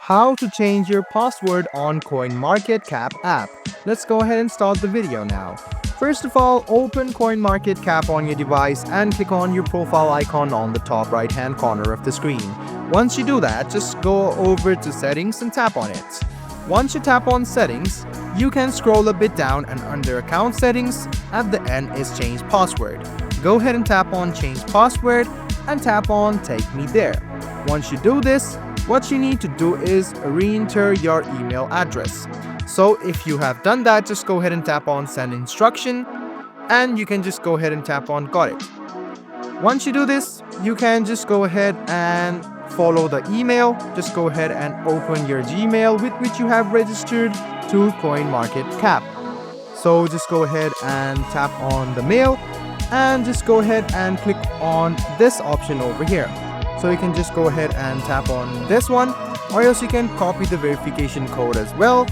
How to change your password on CoinMarketCap app. Let's go ahead and start the video now. First of all, open CoinMarketCap on your device and click on your profile icon on the top right hand corner of the screen. Once you do that, just go over to settings and tap on it. Once you tap on settings, you can scroll a bit down and under account settings, at the end is change password. Go ahead and tap on change password and tap on take me there. Once you do this, what you need to do is re-enter your email address. So if you have done that, just go ahead and tap on send instruction and you can just go ahead and tap on got it. Once you do this, you can just go ahead and follow the email. Just go ahead and open your Gmail with which you have registered to CoinMarketCap. So just go ahead and tap on the mail and just go ahead and click on this option over here. So you can just go ahead and tap on this one, or else you can copy the verification code as well.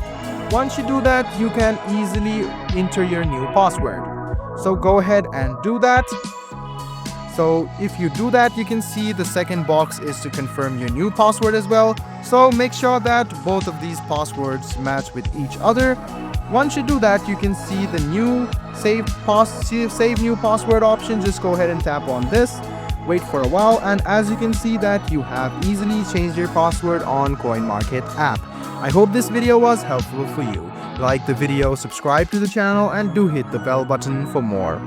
Once you do that, you can easily enter your new password. So go ahead and do that. So if you do that, you can see the second box is to confirm your new password as well. So make sure that both of these passwords match with each other. Once you do that, you can see the new save new password option. Just go ahead and tap on this. Wait for a while, and as you can see that you have easily changed your password on CoinMarket app. I hope this video was helpful for you. Like the video, subscribe to the channel, and do hit the bell button for more.